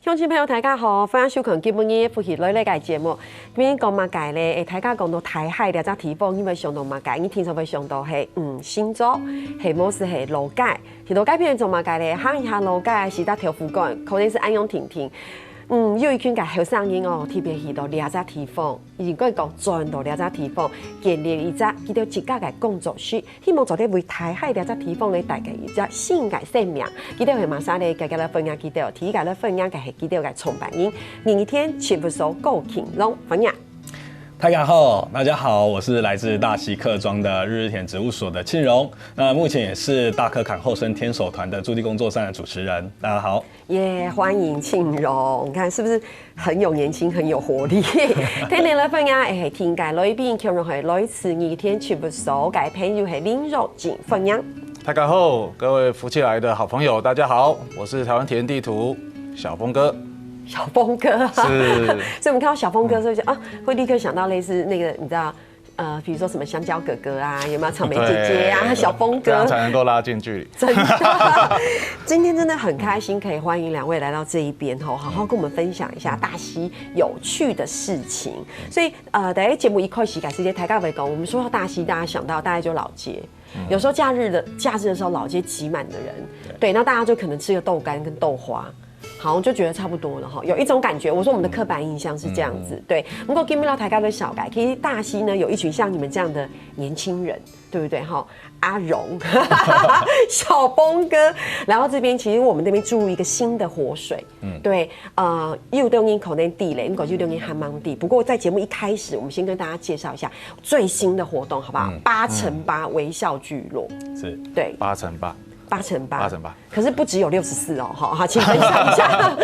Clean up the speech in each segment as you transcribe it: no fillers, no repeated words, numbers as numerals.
乡亲朋友大家好，欢迎收看今晡日复习类嘅节目。今日讲嘛解咧，大家讲到台海两只地方，因为上到嘛解，你听说会上到系新竹，系冇是系劳改，提到改片做嘛解咧，行一下劳改是搭条副干，可能是安永婷婷。有一群嘅后生人哦，特别去到两只地方，如果讲转到两只地方，建立一只叫做一家嘅工作室，希望做啲为台海两只地方咧带嘅一只新嘅生命。记得系马上咧，家家咧分享记得，提家咧分享嘅系记得嘅创办人，明天全部所高庆荣分享。大家好，我是来自大溪客庄的日田植物所的庆荣，那目前也是大科坎后生天手团的驻地工作站的主持人。大家好，欢迎庆荣，你看是不是很有年轻、很有活力？聽你來分享係天界裏邊，慶榮係來自二天全部所嘅朋友係林若靜分享。大家好，各位福气来的好朋友，大家好，我是台湾田地图小峰哥。小峰哥是，所以我们看到小峰哥的时候就会立刻想到类似那个你知道比如说什么香蕉哥哥啊，有没有草莓姐姐啊，小峰哥，这样才能够拉近距离。真的，今天真的很开心，可以欢迎两位来到这一边好好跟我们分享一下大溪有趣的事情。所以大家节目一开始改时间台大会讲，我们说到大溪，大家想到大概就老街。有时候假日的时候，老街挤满的人，对，那大家就可能吃个豆干跟豆花。好像就觉得差不多了哈，有一种感觉。我说我们的刻板印象是这样子，对。不过今天到台高的小改，其实大溪呢有一群像你们这样的年轻人，对不对哈？阿荣、小峰哥，然后这边其实我们那边注入一个新的活水，对，又六年口内地嘞，又六年汉芒地。不过在节目一开始，我们先跟大家介绍一下最新的活动，好不好？8×8微笑聚落，是，对8×8。8×8，可是不只有64哦，好，请分享一下。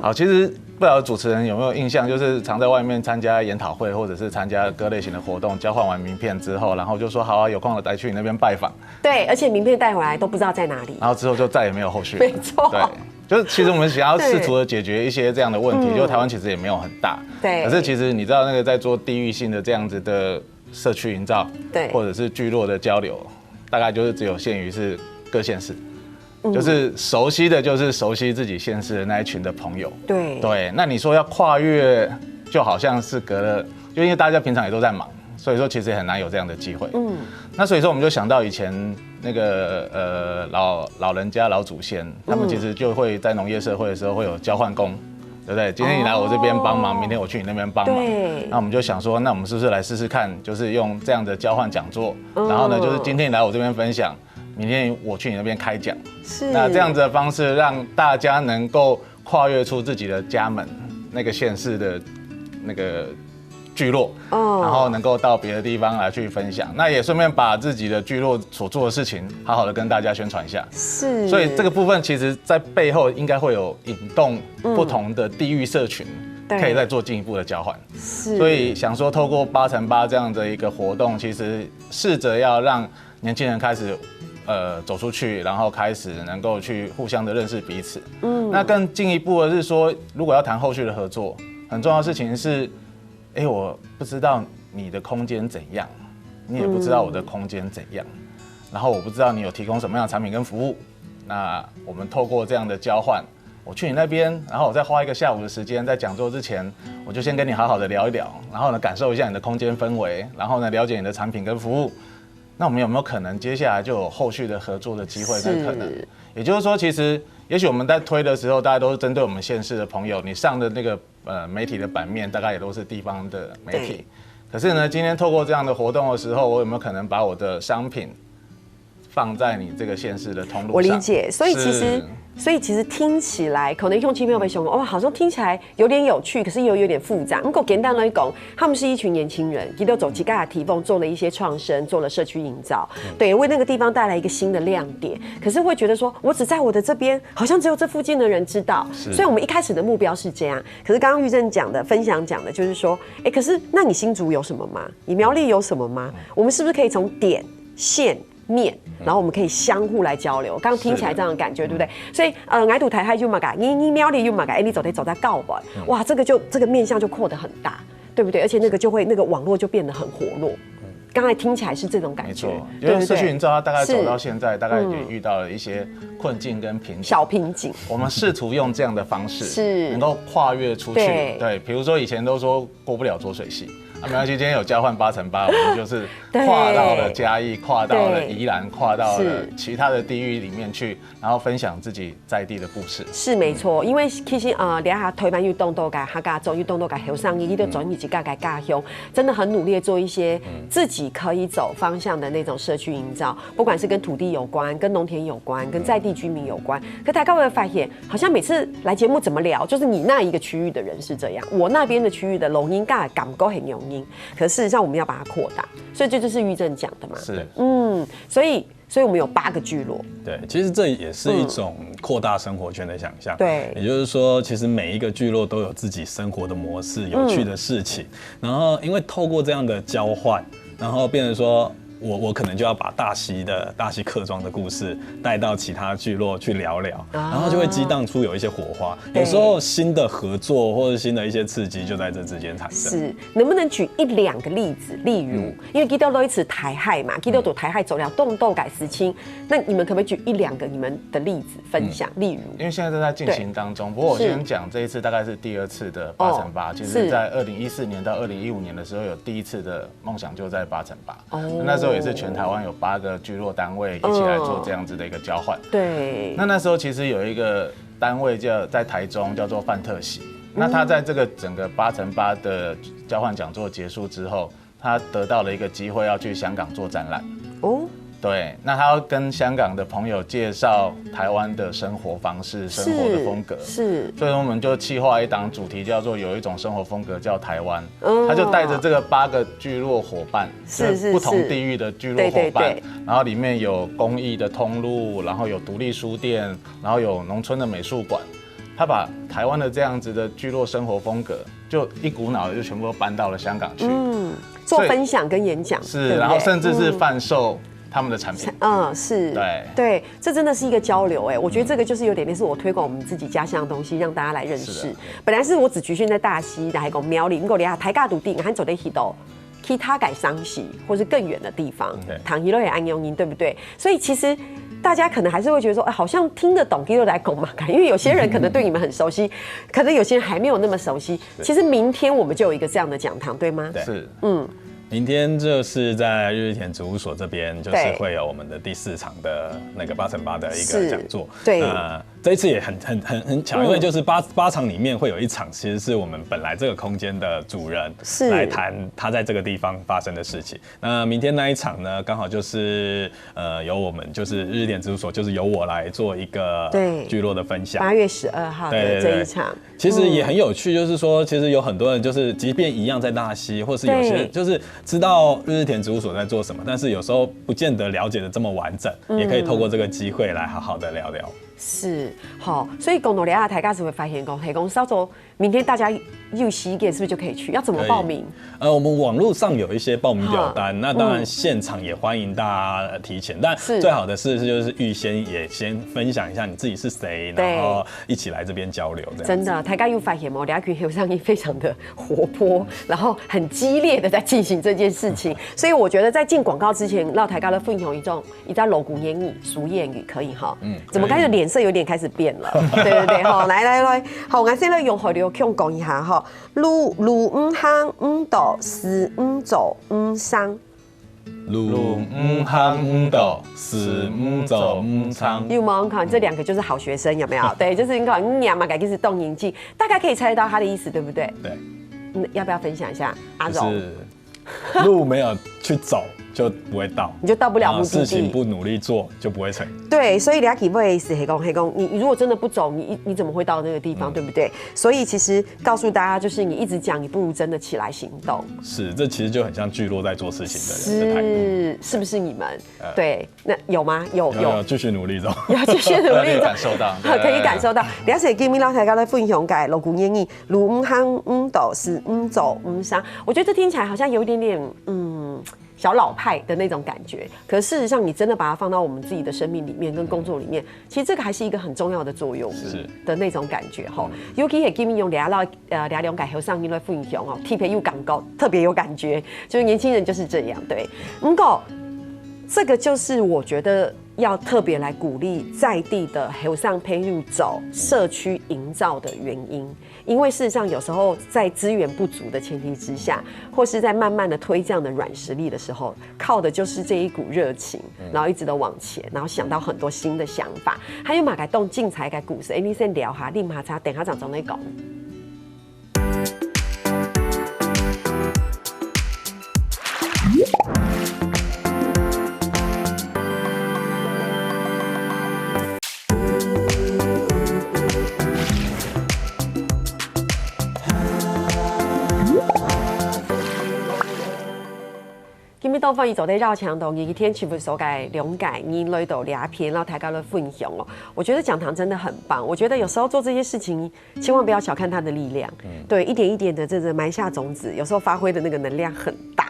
好，其实不知道主持人有没有印象，就是常在外面参加研讨会或者是参加各类型的活动，交换完名片之后，然后就说好啊，有空了来去你那边拜访。对，而且名片带回来都不知道在哪里，然后之后就再也没有后续。没错，对，就是其实我们想要试图的解决一些这样的问题，就是台湾其实也没有很大，对，可是其实你知道那个在做地域性的这样子的社区营造，对，或者是聚落的交流，大概就是只有限于是各县市，就是熟悉的就是熟悉自己县市的那一群的朋友。对，那你说要跨越，就好像是隔了，就因为大家平常也都在忙，所以说其实也很难有这样的机会。那所以说我们就想到以前那个老人家老祖先，他们其实就会在农业社会的时候会有交换工。对不对？今天你来我这边帮忙，明天我去你那边帮忙。那我们就想说，那我们是不是来试试看，就是用这样的交换讲座，然后呢，就是今天你来我这边分享，明天我去你那边开讲。那这样子的方式，让大家能够跨越出自己的家门那个县市的那个聚落，然后能够到别的地方来去分享，那也顺便把自己的聚落所做的事情好好的跟大家宣传一下。是，所以这个部分其实在背后应该会有引动不同的地域社群，可以再做进一步的交换。所以想说透过8×8这样的一个活动，其实试着要让年轻人开始走出去，然后开始能够去互相的认识彼此。那更进一步的是说，如果要谈后续的合作，很重要的事情是，我不知道你的空间怎样，你也不知道我的空间怎样，然后我不知道你有提供什么样的产品跟服务。那我们透过这样的交换，我去你那边，然后我再花一个下午的时间，在讲座之前，我就先跟你好好的聊一聊，然后呢感受一下你的空间氛围，然后呢了解你的产品跟服务。那我们有没有可能接下来就有后续的合作的机会跟可能？也就是说，其实也许我们在推的时候，大家都是针对我们县市的朋友，你上的那个媒体的版面，大概也都是地方的媒体。可是呢，今天透过这样的活动的时候，我有没有可能把我的商品放在你这个县市的通路上？我理解，所以其实听起来可能用轻描被形容，好像听起来有点有趣，可是又有点复杂。如果简单来讲，他们是一群年轻人，其实走几个提供做了一些创生，做了社区营造，对，为那个地方带来一个新的亮点。可是会觉得说，我只在我的这边，好像只有这附近的人知道，所以我们一开始的目标是这样。可是刚刚玉正讲的分享讲的就是说，可是那你新竹有什么吗？你苗栗有什么吗？我们是不是可以从点线面，然后我们可以相互来交流。刚刚听起来这样的感觉，对不对？所以爱读台海就嘛改，你苗栗就嘛改，你走在告吧，哇，这个面向就扩得很大，对不对？而且那个网络就变得很活络。刚才听起来是这种感觉，没错，因为社区营造它大概走到现在，大概也遇到了一些困境跟瓶颈，小瓶颈。我们试图用这样的方式，是能够跨越出去。对，比如说以前都说过不了浊水溪。没关系，今天有交换8×8，我们就是跨到了嘉义，跨到了宜兰，跨到了其他的地域里面去，然后分享自己在地的故事。是没错，因为其实你下推班运动都改，他家做运动都改后上一都转一级改家乡，真的很努力做一些自己可以走方向的那种社区营造，不管是跟土地有关、跟农田有关、跟在地居民有关。可大家会发现，好像每次来节目怎么聊，就是你那一个区域的人是这样，我那边的区域的龙音感够很容易。可事实上，我们要把它扩大，所以这就是玉正讲的嘛。是，所以我们有8个聚落。对，其实这也是一种扩大生活圈的想象。对，也就是说，其实每一个聚落都有自己生活的模式、有趣的事情，然后因为透过这样的交换，然后变成说。我可能就要把大溪客庄的故事带到其他聚落去聊聊，然后就会激荡出有一些火花。有时候新的合作或者新的一些刺激就在这之间产生。是，能不能举1-2个例子？例如，因为基督都一次台海嘛，基督都台海走了动斗改时清，那你们可不可以举1-2个你们的例子分享？例如，因为现在正在进行当中，不过我先讲这一次大概是第2次的8×8，其实在2014年到2015年的时候有第1次的梦想就在8×8，那时候也是全台湾有8个聚落单位一起来做这样子的一个交换。对，那时候其实有一个单位在台中叫做范特喜，那他在这个整个8×8的交换讲座结束之后，他得到了一个机会要去香港做展览。对，那他要跟香港的朋友介绍台湾的生活方式、生活的风格，是，所以我们就企划一档主题叫做有一种生活风格叫台湾，他就带着这个8个聚落伙伴，是不同地域的聚落伙伴，然后里面有公益的通路，然后有独立书店，然后有农村的美术馆，他把台湾的这样子的聚落生活风格，就一股脑的就全部都搬到了香港去，做分享跟演讲，是，然后甚至是贩售他们的产品，是，对，这真的是一个交流，我觉得这个就是有点类似我推广我们自己家乡的东西，让大家来认识。本来是我只局限在大溪，还有苗栗，如果你台尬笃定，还走得去到其他改商溪，或是更远的地方，唐一乐也安用音，对不对？所以其实大家可能还是会觉得说，好像听得懂基督来拱嘛，因为有些人可能对你们很熟悉，可能有些人还没有那么熟悉。其实明天我们就有一个这样的讲堂，对吗？是，明天就是在日田植物所这边，就是会有我们的第4场的那个8×8的一个讲座。对，这一次也很巧，因为就是8场里面会有1场，其实是我们本来这个空间的主人来谈他在这个地方发生的事情。那明天那一场呢，刚好就是由我们就是日田植物所，就是由我来做一个聚落的分享。8月12号的这一场，其实也很有趣，就是说，其实有很多人就是即便一样在大溪，或是有些人就是知道日田植物所在做什么，但是有时候不见得了解的这么完整，也可以透过这个机会来好好的聊聊。是，好，所以公路俩台家是会发现讲，稍早明天大家有时间是不是就可以去？要怎么报名？我们网络上有一些报名表单，那当然现场也欢迎大家提前，但最好的是就是预先也先分享一下你自己是谁，然后一起来这边交流。真的，台家有发现吗？俩群后上音非常的活泼，然后很激烈的在进行这件事情，所以我觉得在进广告之前，让台家的分享一种楼鼓谚语、俗谚语可以哈。怎么开始脸色有点开始变了？对，好，来，好，我现在用河流腔讲一下哈，路唔行唔到，事唔做唔伤。路唔行唔到，事唔做唔长。有没有看这2个就是好学生，有没有？对，就是你看娘嘛，改就是动音记，大概可以猜得到他的意思，对不对？对。要不要分享一下？阿柔，路没有去走就不会到，你就到不了目的地。事情不努力做就不会成。对，所以俩起不意思，黑公，你如果真的不走，你怎么会到那个地方，对不对？所以其实告诉大家，就是你一直讲，你不如真的起来行动。是，这其实就很像聚落在做事情的人的态度。是不是你们？对，那有吗？有，继续努力中，要继续努力中，感受到，可以感受到。了解今天老大家在分享改锣鼓谚语，路唔行唔到，事唔做唔伤。我觉得这听起来好像有一点点，小老派的那种感觉。可是事实上，你真的把它放到我们自己的生命里面跟工作里面，其实这个还是一个很重要的作用的那种感觉哈。尤其是今天用聊两改和尚因为分享哦，特别有感觉，特别有感觉，就是年轻人就是这样对。不过这个就是我觉得要特别来鼓励在地的和尚配入走社区营造的原因。因为事实上，有时候在资源不足的前提之下，或是在慢慢的推这样的软实力的时候，靠的就是这一股热情，然后一直都往前，然后想到很多新的想法，还有马改动竞彩改故事。你先聊下，立马查等下长怎来讲。今日到访伊走在绕墙洞，一天全部所改两改，你来到俩片，然后大家的分享哦。我觉得讲堂真的很棒。我觉得有时候做这些事情，千万不要小看它的力量。对，一点一点的这个埋下种子，有时候发挥的那个能量很大。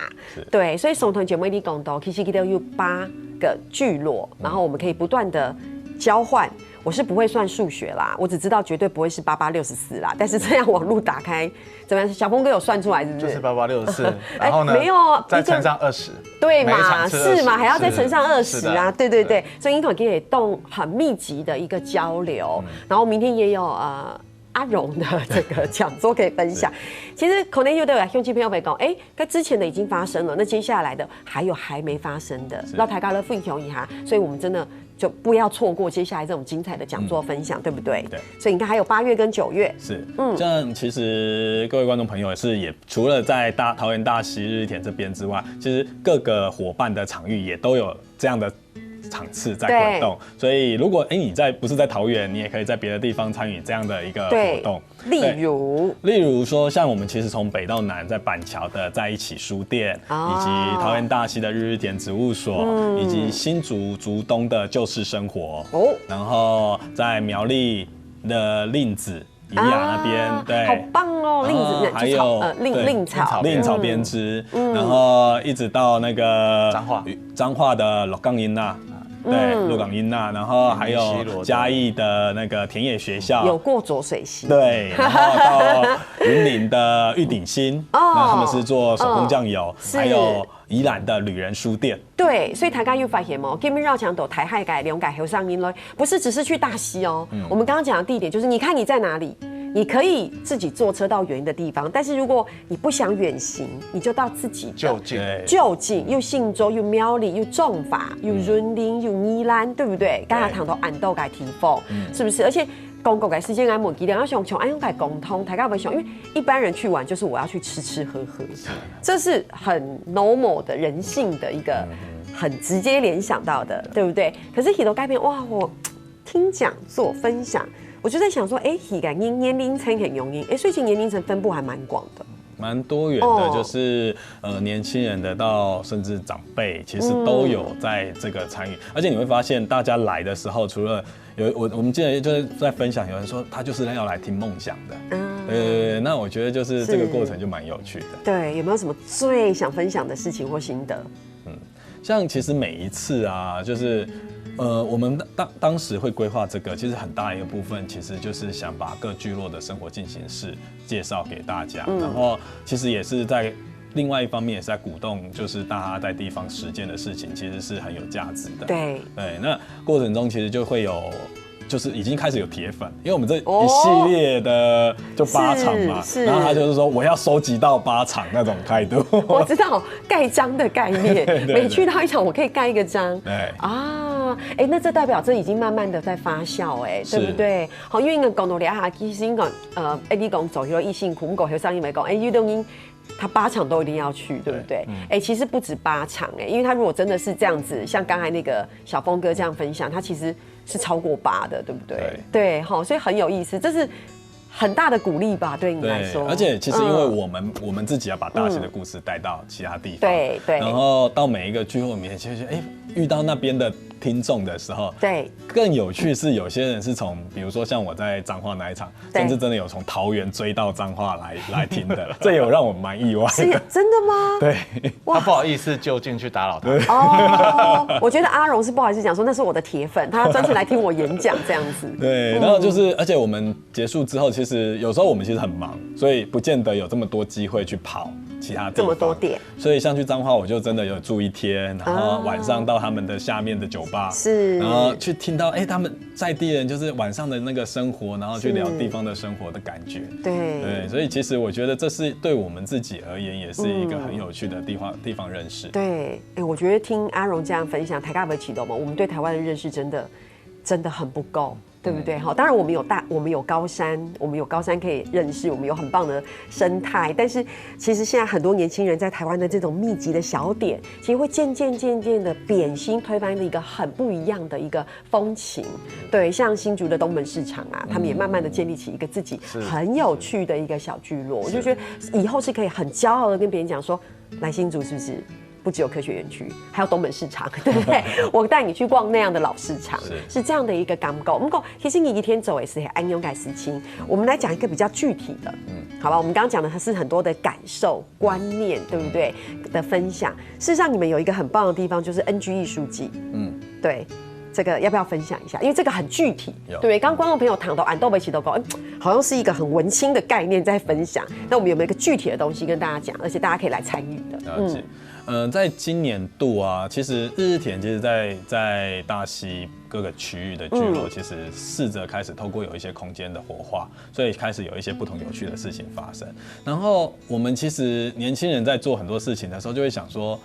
对，所以松团节目一共都其实有8个聚落，然后我们可以不断的交换。我是不会算数学啦，我只知道绝对不会是8864啦。但是这样网路打开，怎么样？小峰哥有算出来是不是？就是8864，然后呢？没有，再乘上20。对嘛？是嘛？还要再乘上20啊！对对对，所以英可可以动很密集的一个交流。然后明天也有阿荣的这个讲座可以分享。其实可能有的兄弟朋友会讲，该之前的已经发生了，那接下来的还没发生的，让大家来分享一下。所以我们真的就不要错过接下来这种精彩的讲座分享，对不对？对。所以你看，还有8月跟9月。是。这样其实各位观众朋友也除了在桃园大溪日田这边之外，其实各个伙伴的场域也都有这样的场次在活动，所以如果你不是在桃园，你也可以在别的地方参与这样的一个活动。例如说，像我们其实从北到南，在板桥的在一起书店，以及桃园大溪的日田植物所，以及新竹竹东的旧式生活，然后在苗栗的令子宜雅那边，对，好棒哦！令子还有令草编织，然后一直到那个彰化的鹿港音呐。对，鹿港音呐，然后还有嘉义的那个田野学校，有过浊水溪，对，然后到云林的玉鼎新，那他们是做手工酱油，还有宜兰的旅人书店。对，所以大家有发现吗？今日绕墙斗台海改、两改和上音了，不是只是去大溪哦。我们刚刚讲的地点就是，你看你在哪里。你可以自己坐车到远的地方，但是如果你不想远行，你就到自己就近，又信州，又苗栗，又中法，又云林，又宜兰，对不对？刚才谈到俺都改提风，是不是？而且公共的时间安摩机量要想从安用改沟通，大家会想，因为一般人去玩就是我要去吃喝喝，这是很 normal 的人性的一个很直接联想到的，对不对？可是很多改变，哇，我听讲座分享。我就在想说，年龄层很容易，所以其实年龄层分布还蛮广的，蛮多元的，就是年轻人的到甚至长辈，其实都有在这个参与。而且你会发现，大家来的时候，除了我们记得就是在分享，有人说他就是要来听梦想的，那我觉得就是这个过程就蛮有趣的。对，有没有什么最想分享的事情或心得？像其实每一次啊，就是。我们当时会规划这个，其实很大一个部分，其实就是想把各聚落的生活进行式介绍给大家，然后其实也是在另外一方面也是在鼓动，就是大家在地方实践的事情，其实是很有价值的。对，那过程中其实就会有。就是已经开始有铁粉，因为我们这一系列的就8场嘛，然后他就是说我要收集到8场那种态度。我知道盖章的概念，每去到一场我可以盖一个章。对啊，那这代表这已经慢慢的在发酵，对不对？好，因为讲到俩下，其实讲你讲走去了异性苦，讲后上因为讲运动音。他8场都一定要去，对不对？其实不止8场，因为他如果真的是这样子，像刚才那个小峰哥这样分享，他其实是超过8的，对不对？对，好，所以很有意思，这是很大的鼓励吧，对你来说。而且其实因为我们自己要把大溪的故事带到其他地方，对，然后到每一个聚会里面，其实遇到那边的听众的时候，对，更有趣是有些人是从，比如说像我在彰化那一场，甚至真的有从桃园追到彰化来听的，这有让我蛮意外的。是真的吗？对，他不好意思就近去打扰他。哦，我觉得阿荣是不好意思讲说那是我的铁粉，他专程来听我演讲这样子。对，然后就是，而且我们结束之后，其实有时候我们其实很忙，所以不见得有这么多机会去跑其他地方这么多点，所以像去彰化，我就真的有住一天，然后晚上到他们的下面的酒吧，是，然后去听到他们在地人就是晚上的那个生活，然后去聊地方的生活的感觉。对，所以其实我觉得这是对我们自己而言，也是一个很有趣的地方认识。对，我觉得听阿荣这样分享，台大不启动嘛，我们对台湾的认识真的很不够。对不对？好，当然我们有高山，我们有高山可以认识，我们有很棒的生态。但是其实现在很多年轻人在台湾的这种密集的小点，其实会渐渐的扁心推翻的一个很不一样的一个风情。对，像新竹的东门市场啊，他们也慢慢的建立起一个自己很有趣的一个小聚落。我就觉得以后是可以很骄傲的跟别人讲说，来新竹是不是？不只有科学园区，还有东门市场，对不对？我带你去逛那样的老市场，是这样的一个感觉。不过，其实你一天走也是很安永改事情。我们来讲一个比较具体的，好吧？我们刚刚讲的它是很多的感受、观念，对不对？的分享。事实上，你们有一个很棒的地方，就是 NG 艺术季，对。这个要不要分享一下？因为这个很具体，对不对？刚刚观众朋友谈到俺都没起都搞，好像是一个很文青的概念在分享。那我们有没有一个具体的东西跟大家讲，而且大家可以来参与的？在今年度啊，其实日田其实在大溪各个区域的聚落，其实试着开始透过有一些空间的活化，所以开始有一些不同有趣的事情发生。然后我们其实年轻人在做很多事情的时候，就会想说，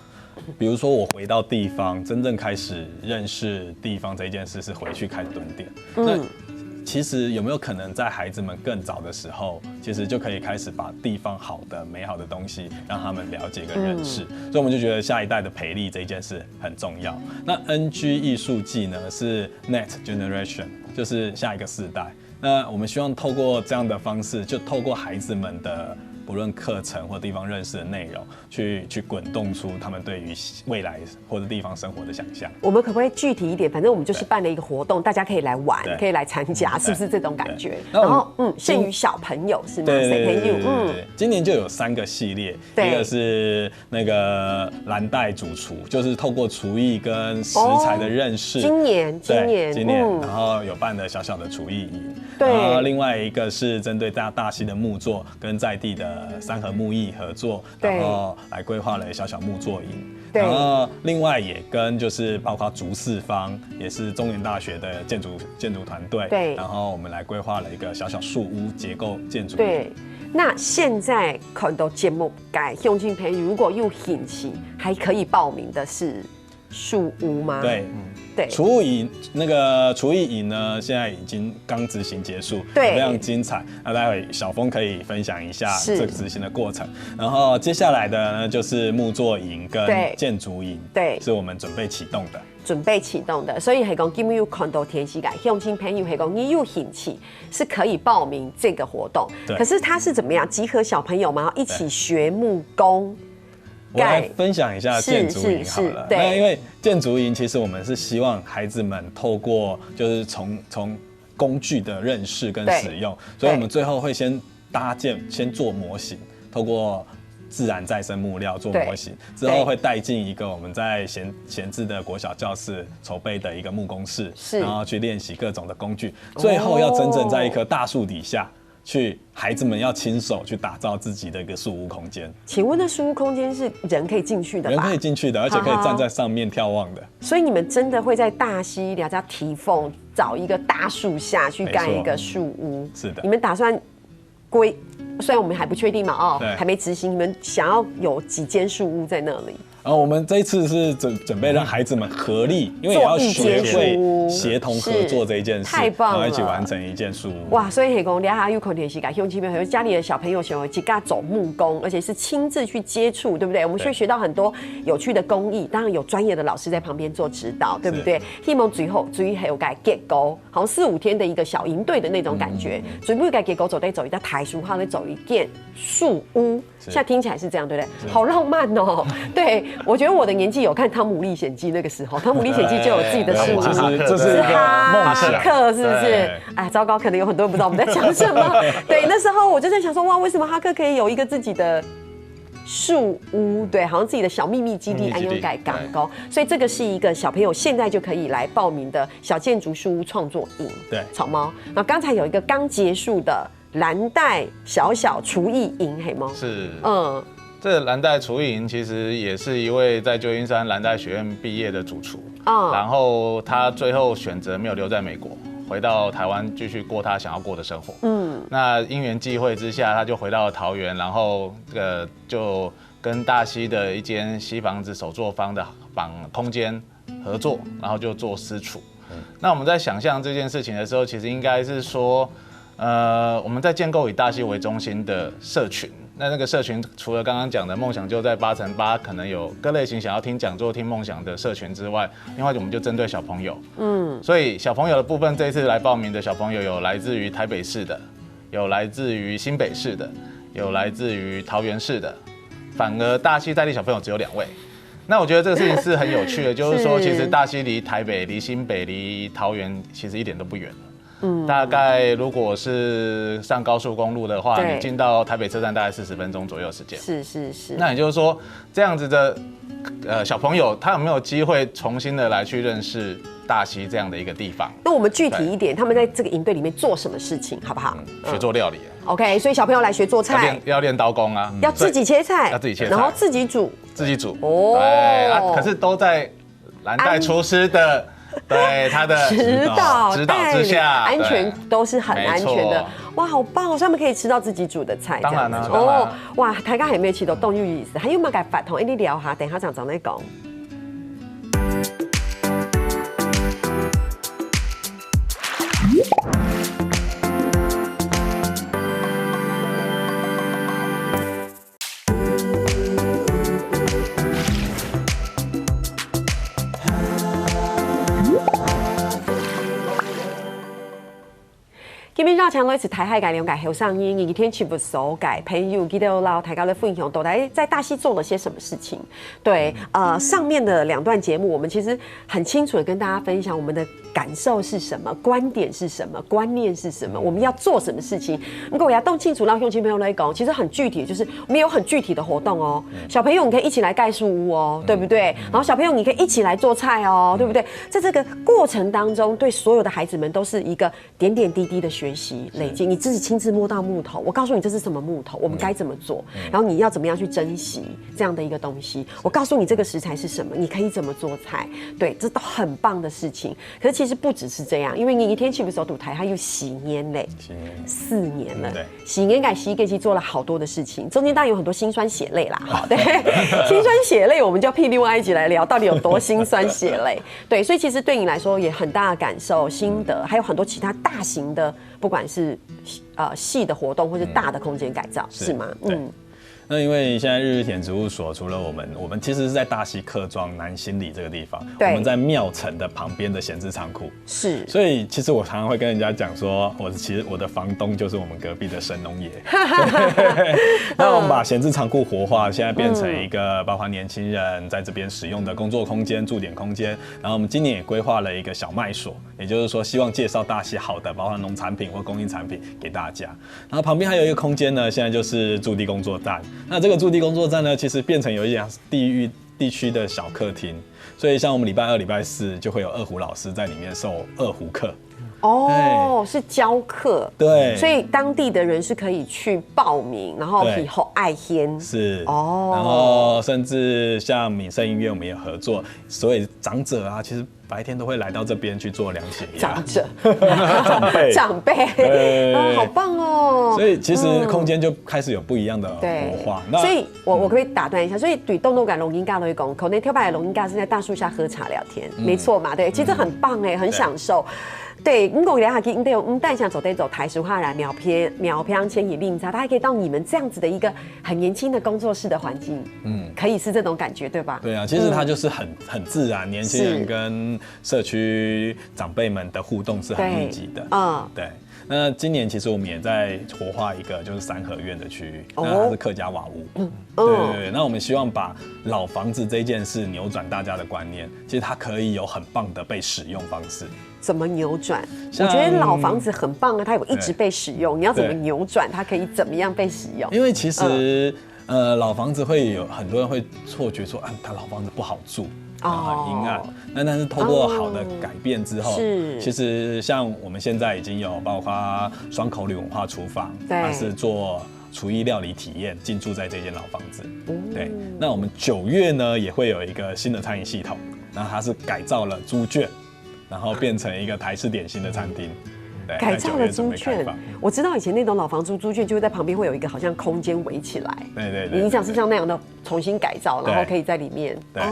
比如说我回到地方，真正开始认识地方这件事是回去开始蹲点。那其实有没有可能在孩子们更早的时候，其实就可以开始把地方好的、美好的东西让他们了解跟认识？所以我们就觉得下一代的培力这一件事很重要。那 NG 艺术季呢是 Next Generation， 就是下一个世代。那我们希望透过这样的方式，就透过孩子们的不论课程或地方认识的内容，去滚动出他们对于未来或者地方生活的想象。我们可不可以具体一点？反正我们就是办了一个活动，大家可以来玩，可以来参加，是不是这种感觉？然后限于小朋友是吗？对，今年就有3个系列，一个是那个蓝带主厨，就是透过厨艺跟食材的认识。今年，然后有办的小小的厨艺营。然后另外一个是针对大溪的木作跟在地的三合木艺合作，然后来规划了小小木作营。然后另外也跟就是包括竹四方，也是中原大学的建筑团队，然后我们来规划了一个小小树屋结构建筑。对，那现在看到节目改乡亲朋友如果有兴趣，还可以报名的是树屋吗？对，厨艺营呢，现在已经刚执行结束，非常精彩。那待会小峰可以分享一下这个执行的过程。然后接下来的呢，就是木作营跟建筑营，是我们准备启动的。所以系讲，今日有看到天时改乡亲朋友系讲，你有兴趣是可以报名这个活动。可是它是怎么样？集合小朋友嘛，一起学木工。我来分享一下建筑营好了。那因为建筑营其实我们是希望孩子们透过就是从工具的认识跟使用，所以我们最后会先搭建、先做模型，透过自然再生木料做模型，之后会带进一个我们在闲置的国小教室筹备的一个木工室，然后去练习各种的工具，最后要真正在一棵大树底下。去孩子们要亲手去打造自己的一个树屋空间。请问那树屋空间是人可以进去的吧？人可以进去的，而且可以站在上面眺望的。所以你们真的会在大溪两家堤缝找一个大树下去盖一个树屋？是的。你们打算虽然我们还不确定嘛，还没执行，你们想要有几间树屋在那里？然后我们这一次是准备让孩子们合力，因为也要学会协同合作这一件事，太棒了，然后一起完成一件树屋。哇，所以黑公俩有空天时间，乡亲朋友家里的小朋友想要自己走木工，而且是亲自去接触，对不对？我们会学到很多有趣的工艺，当然有专业的老师在旁边做指导，对不对？希望最后还有改结构，好像4-5天的一个小营队的那种感觉，准备改结构走一个台书号，再走一件树屋。现在听起来是这样，对不对？好浪漫哦，对。我觉得我的年纪有看《汤姆历险记》那个时候，《汤姆历险记》就有自己的树屋，其实这是一个梦想，克是不是？哎，糟糕，可能有很多人不知道我们在讲什么。对，那时候我就在想说，哇，为什么哈克可以有一个自己的树屋？对，好像自己的小秘密基地，安永改港沟。所以这个是一个小朋友现在就可以来报名的小建筑树屋创作营。对，草猫。那刚才有一个刚结束的蓝带小小厨艺营，黑猫是，这蓝带厨艺营其实也是一位在旧金山蓝带学院毕业的主厨，然后他最后选择没有留在美国，回到台湾继续过他想要过的生活。那因缘际会之下，他就回到了桃园，然后就跟大溪的一间西房子手作坊的空间合作，然后就做私厨。那我们在想象这件事情的时候，其实应该是说，我们在建构以大溪为中心的社群。那个社群除了刚刚讲的梦想就在8×8，可能有各类型想要听讲座、听梦想的社群之外，另外我们就针对小朋友，所以小朋友的部分，这一次来报名的小朋友有来自于台北市的，有来自于新北市的，有来自于桃园市的，反而大溪在地小朋友只有2位。那我觉得这个事情是很有趣的，就是说其实大溪离台北、离新北、离桃园其实一点都不远。大概如果是上高速公路的话，你进到台北车站大概40分钟左右的时间。是。那也就是说，这样子的小朋友，他有没有机会重新的来去认识大溪这样的一个地方？那我们具体一点，他们在这个营队里面做什么事情，好不好？学做料理。OK， 所以小朋友来学做菜，要练刀工啊，要自己切菜，然后自己煮。哦。对啊，可是都在蓝带厨师的。对他的指导之下，安全都是很安全的。哇，好棒哦！所以他们可以吃到自己煮的菜。当然了。哦，哇，大家还没吃到动物意思，还有冇解法同你聊下？等下长再讲。今日绕墙來自台海改良改後上映，一天全部手改朋友記得撈大家的分享，都來在大溪做了些什麼事情？對，上面的2段節目，我們其實很清楚的跟大家分享我們的感受是什麼，觀點是什麼，觀念是什麼，我們要做什麼事情。如果我要動清楚，讓鄉親朋友來講，其實很具體，就是我們有很具體的活動哦。小朋友，你可以一起來蓋樹屋哦，對不對？然後小朋友，你可以一起來做菜哦，對不對？在這個過程當中，對所有的孩子們都是一個點點滴滴的學習累積，你自己親自摸到木頭，我告訴你這是什麼木頭，我們該怎麼做，然後你要怎麼樣去珍惜這樣的一個東西。我告訴你這個食材是什麼，你可以怎麼做菜，對，這都很棒的事情。可是其實不只是這樣，因為你一天去不手賭台，它又洗年嘞，4年了，洗年改洗衣其實做了好多的事情，中間當然有很多辛酸血淚啦，好，對，辛酸血淚我們就聘另外一集來聊，到底有多辛酸血淚。對，所以其實對你來說也很大的感受、心得，還有很多其他大型的，不管是細的活動或是大的空間改造，是嗎？那因为现在日日田植物所除了我们其实是在大溪客莊南新里这个地方，我们在庙城的旁边的闲置仓库，是，所以其实我常常会跟人家讲说，其实我的房东就是我们隔壁的神农爷。那我们把闲置仓库活化，现在变成一个包括年轻人在这边使用的工作空间、驻点空间。然后我们今年也规划了一个小卖所，也就是说希望介绍大溪好的包括农产品或供应产品给大家。然后旁边还有一个空间呢，现在就是驻地工作站。那这个驻地工作站呢，其实变成有一点地区的小客厅，所以像我们礼拜2、礼拜4就会有2胡老师在里面授2胡课。哦，是教课，对，所以当地的人是可以去报名，然后以后爱天是哦，然后甚至像闽盛音乐我们也合作，所以长者啊，其实白天都会来到这边去做量血压。长辈，好棒哦！所以其实空间就开始有不一样的活化。所以我可以打断一下，所以对动动感龙音尬都会讲，口内跳摆的龙音尬是在大树下喝茶聊天，没错嘛？对，其实很棒哎，很享受。对，如果聊下去，带想走台俗化来秒偏千里令差，他还可以到你们这样子的一个很年轻的工作室的环境，可以是这种感觉，对吧？对啊，其实它就是很自然，年轻人跟社区长辈们的互动是很密集的，对。那今年其实我们也在活化一个就是三合院的区域，那它是客家瓦屋。对。那我们希望把老房子这件事扭转大家的观念，其实它可以有很棒的被使用方式。怎么扭转？我觉得老房子很棒啊，它有一直被使用，你要怎么扭转它可以怎么样被使用？因为其实老房子会有很多人会错觉说，它老房子不好住。很阴暗，但是透过好的改变之后，其实像我们现在已经有包括双口旅文化厨房，它是做厨艺料理体验进驻在这间老房子。对，那我们9月呢也会有一个新的餐饮系统，然后它是改造了猪圈，然后变成一个台式点心的餐厅。改造了猪圈，我知道以前那栋老房猪圈就会在旁边会有一个好像空间围起来。对。你想是像那样的重新改造，然后可以在里面。对。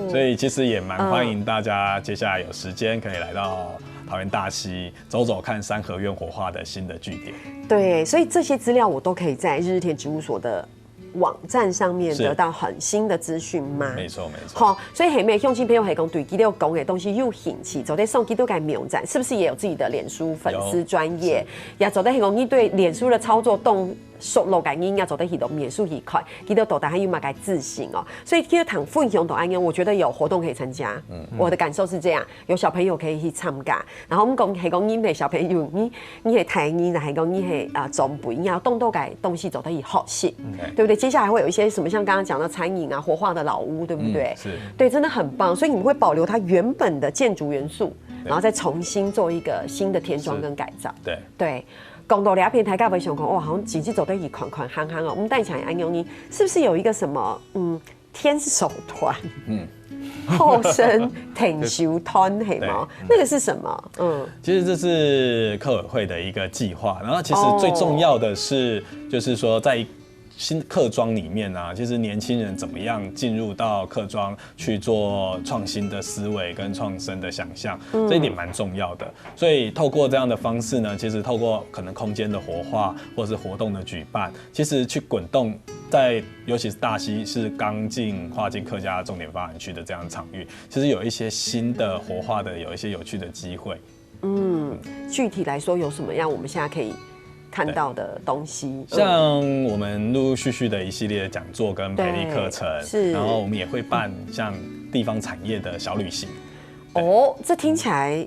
所以其实也蛮欢迎大家接下来有时间可以来到桃园大溪走走看三合院活化的新的据点。对，所以这些资料我都可以在日日田植物所的网站上面得到很新的资讯吗？没错。好，所以黑妹乡亲朋友系讲对基督讲的东西有兴趣，走在送基督教网站，是不是也有自己的脸书粉丝专页？也走在讲你对脸书的操作熟路感应要走在去到免术一块，基督导大还有嘛该自信哦，所以基督堂分享到安我觉得有活动可以参加。我的感受是这样，有小朋友可以去参加。然后我们讲你的小朋友，你是台语，还讲你是中辈，你要动改东西走在去学习，对不对？接下来会有一些什么像刚刚讲的餐饮啊、活化的老屋，对不对？是，对，真的很棒。所以你们会保留它原本的建筑元素，然后再重新做一个新的填装跟改造。对。讲到两片台，各位想讲哇，好像自己走得一款行行哦。我们带起来安永你是不是有一个什么天手团？后生挺修团黑吗？那个是什么？其实这是客委会的一个计划，然后其实最重要的是，就是说在新客庄里面啊，其实年轻人怎么样进入到客庄去做创新的思维跟创生的想象，这一点蛮重要的。所以透过这样的方式呢，其实透过可能空间的活化或是活动的举办，其实去滚动在尤其是大溪是刚划进客家重点发展区的这样的场域，其实有一些新的活化的有一些有趣的机会。具体来说有什么样我们现在可以看到的东西，像我们陆陆续续的一系列讲座跟培力课程，然后我们也会办像地方产业的小旅行。这听起来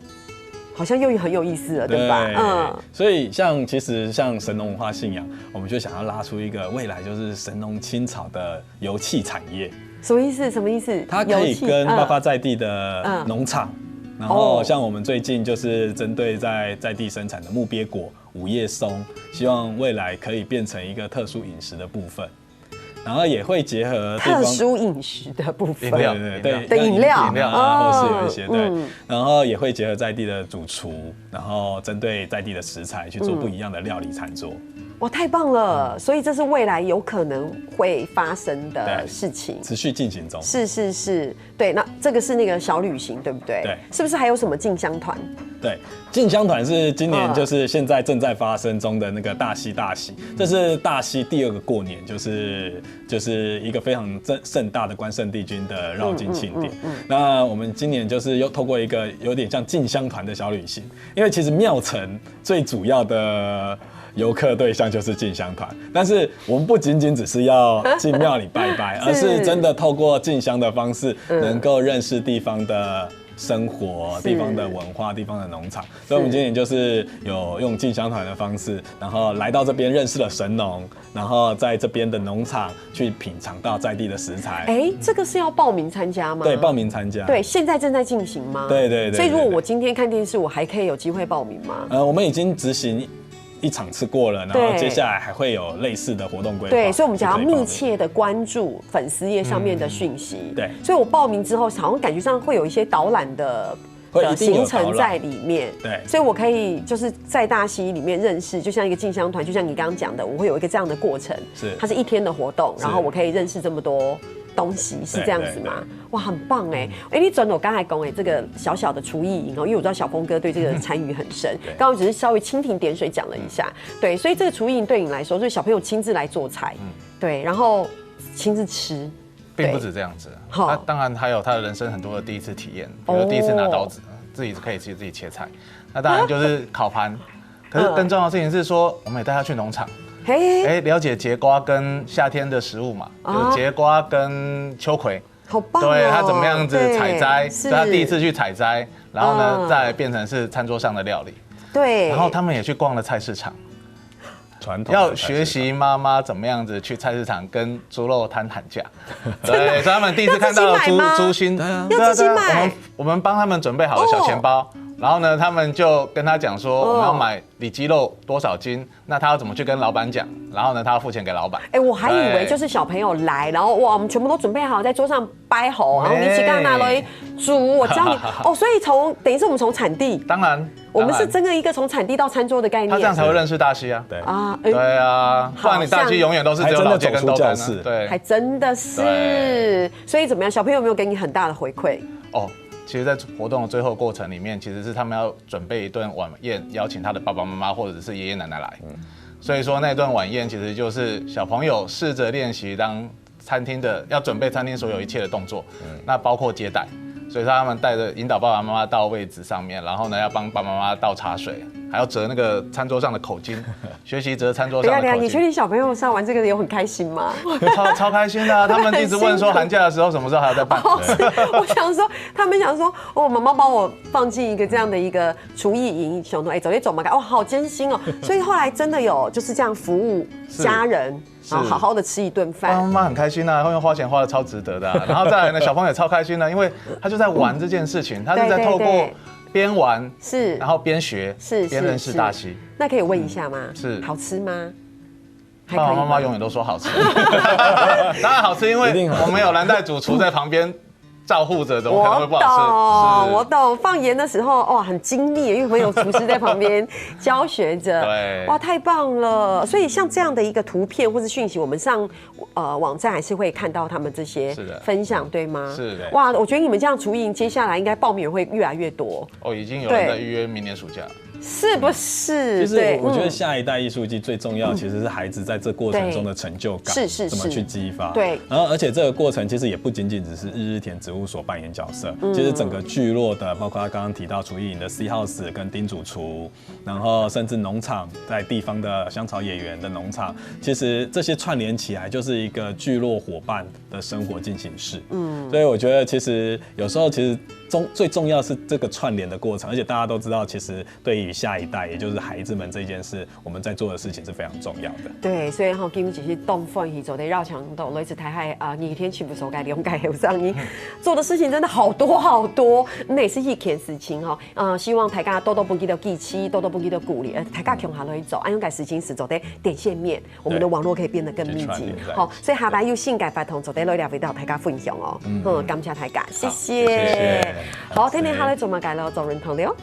好像又很有意思了，对吧？所以其实像神农文化信仰，我们就想要拉出一个未来就是神农青草的油气产业。什么意思？它可以跟包括在地的农场。然后像我们最近就是针对在地生产的木鳖果、五叶松，希望未来可以变成一个特殊饮食的部分，然后也会结合特殊饮食的部分，对的饮料啊，或是有一些对，然后也会结合在地的主厨，然后针对在地的食材去做不一样的料理餐桌。哇，太棒了！所以这是未来有可能会发生的事情，持续进行中。是，对。那这个是那个小旅行，对不对？对。是不是还有什么进香团？对，进香团是今年就是现在正在发生中的那个大溪，这是大溪第2个过年，就是一个非常盛大的关圣帝君的绕境庆典。那我们今年就是又透过一个有点像进香团的小旅行，因为其实庙埕最主要的游客对象就是进香团，但是我们不仅仅只是要进庙里拜拜，而是真的透过进香的方式，能够认识地方的生活、地方的文化、地方的农场。所以我们今年就是有用进香团的方式，然后来到这边认识了神农，然后在这边的农场去品尝到在地的食材。这个是要报名参加吗？对，报名参加。对，现在正在进行吗？对。所以如果我今天看电视，我还可以有机会报名吗？我们已经执行1场次过了，然后接下来还会有类似的活动规划。对，所以我们想要密切的关注粉丝页上面的讯息。对，所以我报名之后，好像感觉上会有一些导览的行程在里面。对，所以我可以就是在大溪里面认识，就像一个进香团，就像你刚刚讲的，我会有一个这样的过程。它是1天的活动，然后我可以认识这么多东西，是这样子吗？哇，很棒哎！你转我刚才讲这个小小的厨艺营因为我知道小峰哥对这个参与很深，刚刚只是稍微蜻蜓点水讲了一下，对，所以这个厨艺营对你来说，就是小朋友亲自来做菜，对，然后亲自吃，并不止这样子，他当然还有他的人生很多的第一次体验，比如第一次拿刀子，自己可以自己切菜，那当然就是烤盘可是更重要的事情是说，我们也带他去农场，了解节瓜跟夏天的食物嘛，就是节瓜跟秋葵。好棒哦！对他怎么样子采摘，是他第一次去采摘，然后呢，再变成是餐桌上的料理。对，然后他们也去逛了菜市场。要学习妈妈怎么样子去菜市场跟猪肉摊喊价，对，所以他们第一次看到了猪心，要自己买。我们帮他们准备好了小钱包，然后呢，他们就跟他讲说，我们要买里脊肉多少斤，那他要怎么去跟老板讲，然后呢，他要付钱给老板。我还以为就是小朋友来，然后哇，我们全部都准备好在桌上摆好，然后你去刚拿了猪，我教你哦，所以等于是我们从产地，当然。我们是真的一个从产地到餐桌的概念，他这样才会认识大溪啊。对啊，对啊，不然你大溪永远都是只有老街跟豆干啊。对，还真的是。所以怎么样，小朋友有没有给你很大的回馈？哦，其实，在活动的最后过程里面，其实是他们要准备一顿晚宴，邀请他的爸爸妈妈或者是爷爷奶奶来。所以说那顿晚宴其实就是小朋友试着练习当餐厅的要准备餐厅所有一切的动作，那包括接待。所以他们带着引导爸爸妈妈到位置上面，然后呢要帮爸爸妈妈倒茶水，还要折那个餐桌上的口巾，学习折餐桌上的口巾。你确定小朋友上完这个有很开心吗？超开心的，他们一直问说寒假的时候什么时候还要再办。我想说，他们想说，妈妈帮我放进一个这样的一个厨艺营，想说，走一走嘛，好艰辛哦。所以后来真的有就是这样服务家人。然后好好的吃一顿饭，妈妈很开心啊，因为花钱花的超值得的、啊。然后再来呢，小朋友也超开心的，因为他就在玩这件事情，他是在透过边玩是，然后边学是边认识大溪。那可以问一下吗？是好吃吗？爸爸妈妈永远都说好吃，当然好吃，因为我们有蓝带主厨在旁边。照护着，怎么可能会不好吃？我懂，放盐的时候哇，很精密，因为没有厨师在旁边教学着。对，哇，太棒了！所以像这样的一个图片或是讯息，我们上网站还是会看到他们这些分享，对吗？是的。哇，我觉得你们这样厨营，接下来应该报名会越来越多。哦，已经有人在预约明年暑假。是不是？其实我觉得下一代艺术季最重要，其实是孩子在这过程中的成就感，是怎么去激发。对，然后而且这个过程其实也不仅仅只是日日田植物所扮演角色，其实整个聚落的，包括他刚刚提到厨艺营的 C House 跟丁主厨，然后甚至农场在地方的香草野园的农场，其实这些串联起来就是一个聚落伙伴的生活进行式。所以我觉得其实有时候其实最重要是这个串联的过程，而且大家都知道，其实对于下一代，也就是孩子们这件事，我们在做的事情是非常重要的。对，所以哈，今日是动饭去做的绕墙道，类似台海啊，二天全部所该了解有上你做的事情真的好多好多，那也是一件事情哈。希望大家多多不记得记起，多多不记得鼓励，大家共下来走，按用改事情是做的点线面，我们的网络可以变得更密集。好，所以下摆有性改发同做的来聊，为到大家分享哦。感谢大家，谢谢。好，天天下来做嘛改了，做人同的哦。